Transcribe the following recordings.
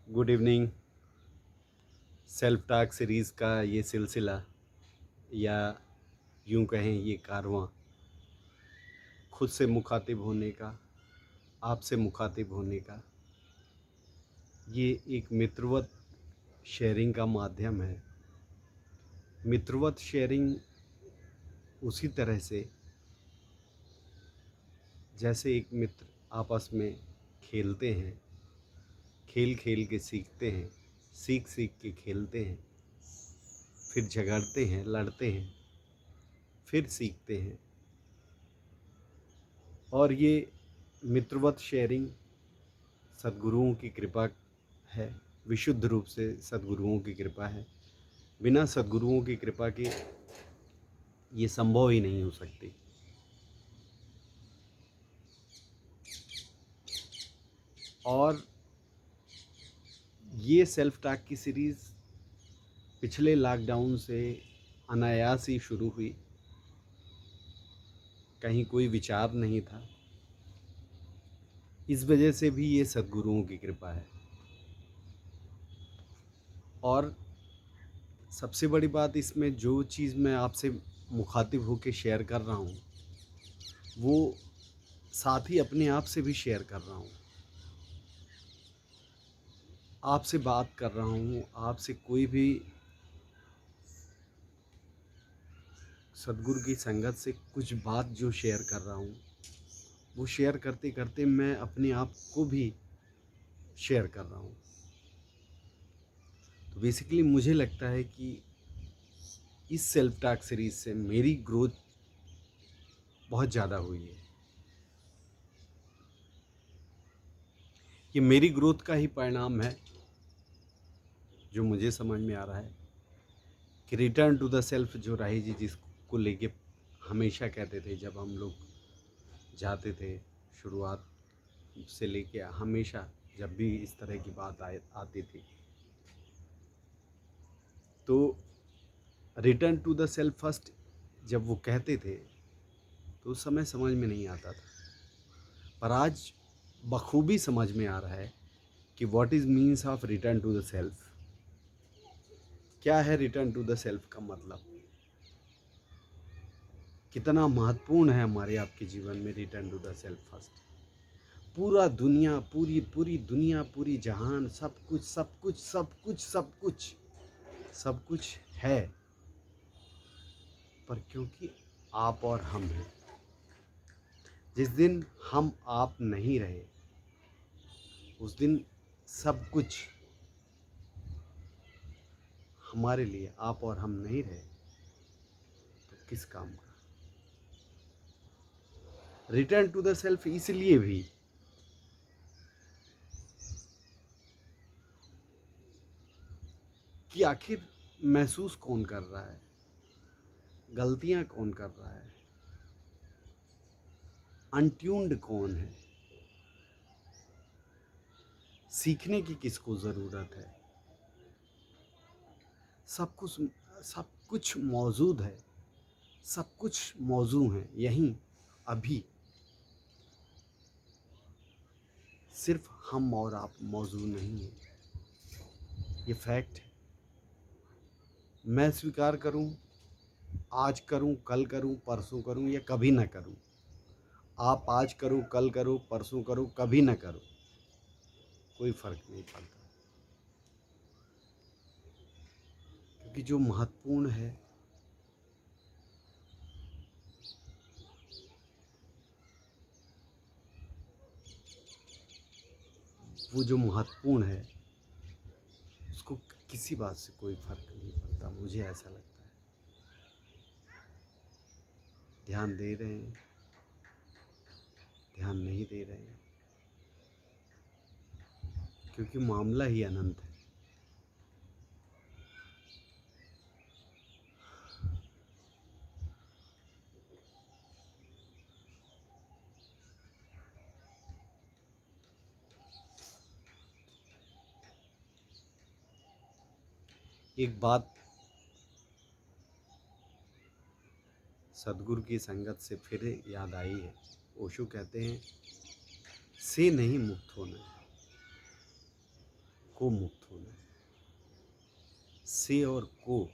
Good evening. Self talk series का ये सिलसिला या यूं कहें ये कारवां खुद से मुखातिब होने का, आपसे मुखातिब होने का, ये एक मित्रवत शेयरिंग का माध्यम है। मित्रवत शेयरिंग उसी तरह से जैसे एक मित्र आपस में खेलते हैं, खेल खेल के सीखते हैं, सीख सीख के खेलते हैं, फिर झगड़ते हैं, लड़ते हैं, फिर सीखते हैं। और ये मित्रवत शेयरिंग सद्गुरुओं की कृपा है, विशुद्ध रूप से सद्गुरुओं की कृपा है। बिना सद्गुरुओं की कृपा के ये संभव ही नहीं हो सकती। और ये सेल्फ टॉक की सीरीज़ पिछले लॉकडाउन से अनायास ही शुरू हुई। कहीं कोई विचार नहीं था। इस वजह से भी ये सद्गुरुओं की कृपा है। और सबसे बड़ी बात, इसमें जो चीज़ मैं आपसे मुखातिब होकर शेयर कर रहा हूँ वो साथ ही अपने आप से भी शेयर कर रहा हूँ। आपसे बात कर रहा हूँ, आपसे कोई भी सद्गुरु की संगत से कुछ बात जो शेयर कर रहा हूँ, वो शेयर करते करते मैं अपने आप को भी शेयर कर रहा हूँ। तो बेसिकली मुझे लगता है कि इस सेल्फ टॉक सीरीज़ से मेरी ग्रोथ बहुत ज़्यादा हुई है। ये मेरी ग्रोथ का ही परिणाम है जो मुझे समझ में आ रहा है कि रिटर्न टू द सेल्फ, जो राही जी जिसको लेके हमेशा कहते थे जब हम लोग जाते थे, शुरुआत से लेके हमेशा जब भी इस तरह की बात आती थी, तो return to the self first जब वो कहते थे तो उस समय समझ में नहीं आता था। पर आज बखूबी समझ में आ रहा है कि what is means of return to the self. क्या है रिटर्न टू द सेल्फ का मतलब, कितना महत्वपूर्ण है हमारे आपके जीवन में return to the self first. पूरा दुनिया, पूरी पूरी दुनिया, पूरी जहान, सब कुछ सब कुछ सब कुछ सब कुछ सब कुछ है, पर क्योंकि आप और हम हैं। जिस दिन हम आप नहीं रहे, उस दिन सब कुछ हमारे लिए आप और हम नहीं रहे तो किस काम का। रिटर्न टू द सेल्फ इसलिए भी कि आखिर महसूस कौन कर रहा है, गलतियां कौन कर रहा है, अनट्यून्ड कौन है, सीखने की किसको ज़रूरत है। सब कुछ मौजूद है, सब कुछ मौजू है यहीं अभी। सिर्फ हम और आप मौजू नहीं हैं, ये फैक्ट है। मैं स्वीकार करूं, आज करूं, कल करूं, परसों करूं या कभी ना करूं, आप आज करो, कल करो, परसों करो, कभी ना करो, कोई फ़र्क नहीं पड़ता। क्योंकि जो महत्वपूर्ण है वो जो महत्वपूर्ण है उसको किसी बात से कोई फ़र्क नहीं पड़ता, मुझे ऐसा लगता है। ध्यान दे रहे हैं, ध्यान नहीं दे रहे हैं, क्योंकि मामला ही अनंत है। एक बात सदगुरु की संगत से फिर याद आई है। ओशो कहते हैं, से नहीं मुक्त होना है, को मुक्त होना है। से और को,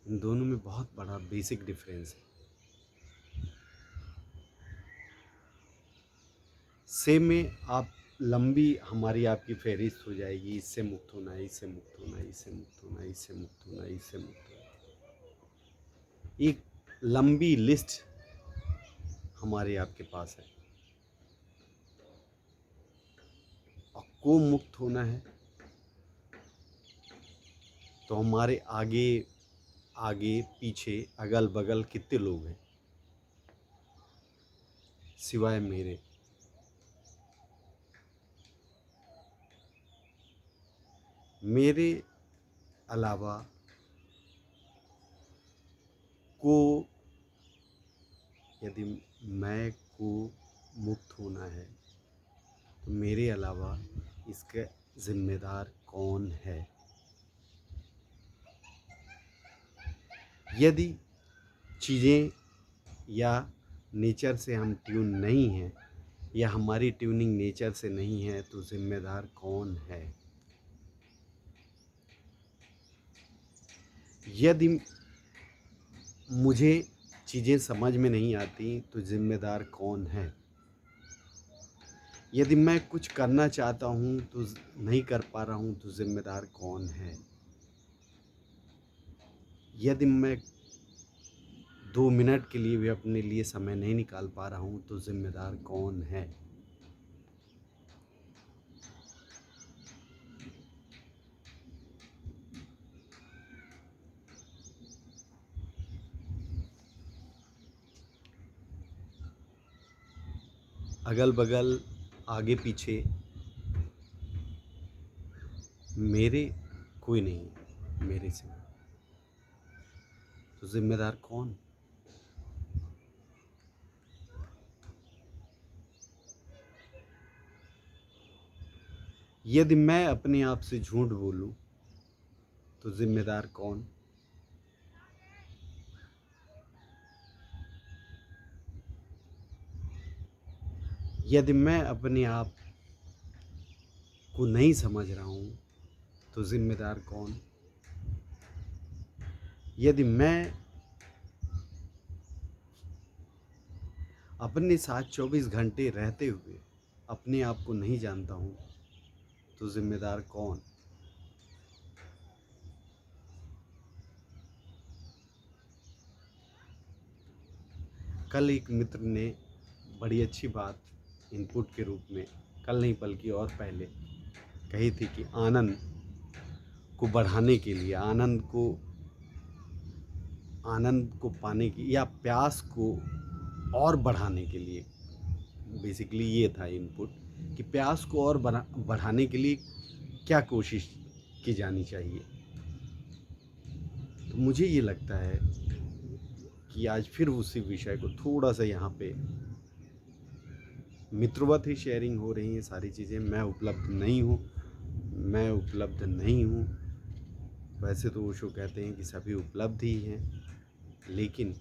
इन दोनों में बहुत बड़ा बेसिक डिफरेंस है। से में आप लंबी हमारी आपकी फहरिस्त हो जाएगी, इससे मुक्त होना है, इससे मुक्त होना है, इससे मुक्त होना है, इससे मुक्त होना है, इससे मुक्त होना है। एक लंबी लिस्ट हमारे आपके पास है। और को मुक्त होना है तो हमारे आगे आगे पीछे अगल बगल कितने लोग हैं सिवाय मेरे। मेरे अलावा को, यदि मैं को मुक्त होना है तो मेरे अलावा इसका जिम्मेदार कौन है। यदि चीज़ें या नेचर से हम ट्यून नहीं हैं या हमारी ट्यूनिंग नेचर से नहीं है तो जिम्मेदार कौन है। यदि मुझे चीज़ें समझ में नहीं आती तो जिम्मेदार कौन है। यदि मैं कुछ करना चाहता हूँ तो नहीं कर पा रहा हूँ तो जिम्मेदार कौन है। यदि मैं 2 मिनट के लिए भी अपने लिए समय नहीं निकाल पा रहा हूँ तो जिम्मेदार कौन है। अगल बगल आगे पीछे मेरे कोई नहीं है मेरे से, तो जिम्मेदार कौन। यदि मैं अपने आप से झूठ बोलूं तो जिम्मेदार कौन। यदि मैं अपने आप को नहीं समझ रहा हूं तो जिम्मेदार कौन। यदि मैं अपने साथ 24 घंटे रहते हुए अपने आप को नहीं जानता हूं तो जिम्मेदार कौन। कल एक मित्र ने बड़ी अच्छी बात इनपुट के रूप में, कल नहीं बल्कि और पहले कही थी कि आनंद को बढ़ाने के लिए, आनंद को पाने की या प्यास को और बढ़ाने के लिए, बेसिकली ये था इनपुट कि प्यास को और बढ़ाने के लिए क्या कोशिश की जानी चाहिए। तो मुझे ये लगता है कि आज फिर उसी विषय को थोड़ा सा यहाँ पे मित्रवत ही शेयरिंग हो रही है सारी चीज़ें। मैं उपलब्ध नहीं हूँ। वैसे तो ओशो कहते हैं कि सभी उपलब्ध ही हैं, लेकिन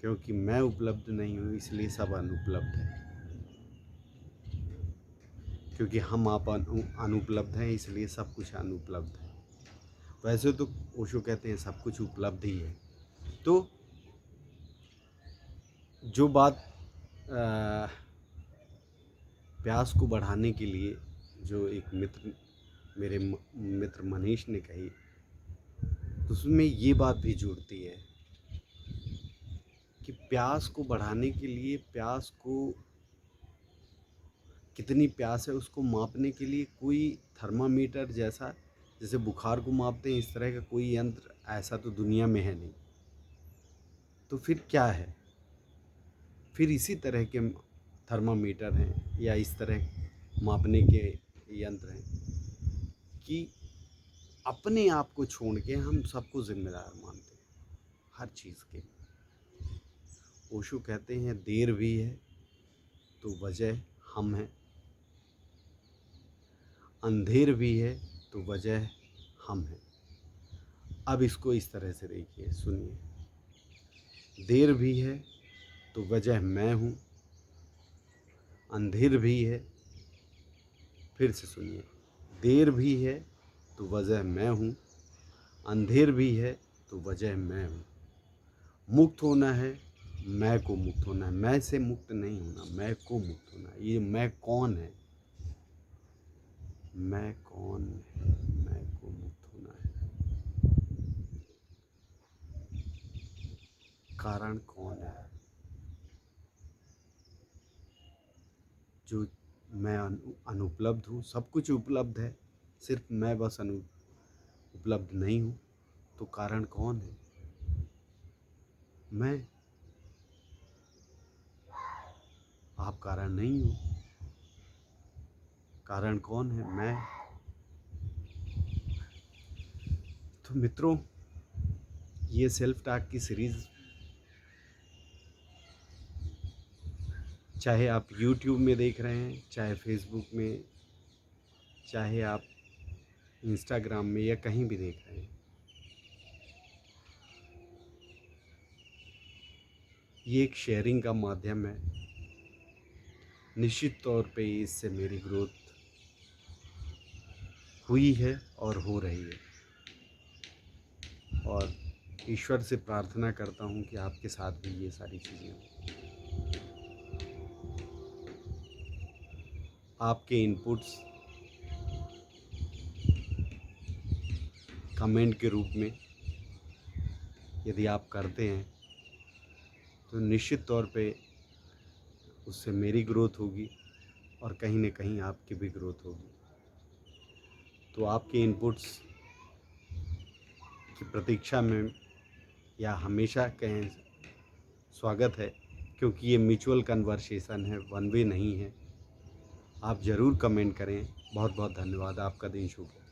क्योंकि मैं उपलब्ध नहीं हूँ इसलिए सब अनुपलब्ध है। क्योंकि हम आप अनुपलब्ध हैं इसलिए सब कुछ अनुपलब्ध है। वैसे तो ओशो कहते हैं सब कुछ उपलब्ध ही है। तो जो बात प्यास को बढ़ाने के लिए जो एक मेरे मित्र मनीष ने कही, तो उसमें ये बात भी जुड़ती है कि प्यास को बढ़ाने के लिए, प्यास को कितनी प्यास है उसको मापने के लिए कोई थर्मामीटर जैसा, जैसे बुखार को मापते हैं, इस तरह का कोई यंत्र ऐसा तो दुनिया में है नहीं। तो फिर क्या है। फिर इसी तरह के थर्मामीटर हैं या इस तरह मापने के यंत्र हैं कि अपने आप को छोड़ के हम सबको जिम्मेदार मानते हैं हर चीज़ के। ओशो कहते हैं देर भी है तो वजह हम हैं, अंधेर भी है तो वजह हम हैं। अब इसको इस तरह से देखिए, सुनिए। देर भी है तो वजह मैं हूँ, अंधेर भी है, फिर से सुनिए। देर भी है तो वजह मैं हूँ, अंधेर भी है तो वजह मैं हूँ। मुक्त होना है, मैं को मुक्त होना है, मैं से मुक्त नहीं होना, मैं को मुक्त होना है। ये मैं कौन है, मैं कौन है, मैं को मुक्त होना है। कारण कौन है, जो मैं अनुपलब्ध हूँ, सब कुछ उपलब्ध है, सिर्फ मैं बस उपलब्ध नहीं हूँ। तो कारण कौन है, मैं। आप कारण नहीं हो, कारण कौन है, मैं। तो मित्रों, ये सेल्फ टॉक की सीरीज़ चाहे आप यूट्यूब में देख रहे हैं, चाहे फेसबुक में, चाहे आप इंस्टाग्राम में या कहीं भी देख रहे हैं, ये एक शेयरिंग का माध्यम है। निश्चित तौर पे इससे मेरी ग्रोथ हुई है और हो रही है, और ईश्वर से प्रार्थना करता हूँ कि आपके साथ भी ये सारी चीज़ें हों। आपके इनपुट्स कमेंट के रूप में यदि आप करते हैं तो निश्चित तौर पे उससे मेरी ग्रोथ होगी और कहीं न कहीं आपकी भी ग्रोथ होगी। तो आपके इनपुट्स की प्रतीक्षा में या हमेशा कहें स्वागत है, क्योंकि ये म्यूचुअल कन्वर्सेशन है, वन वे नहीं है। आप ज़रूर कमेंट करें। बहुत बहुत धन्यवाद। आपका दिन शुभ हो।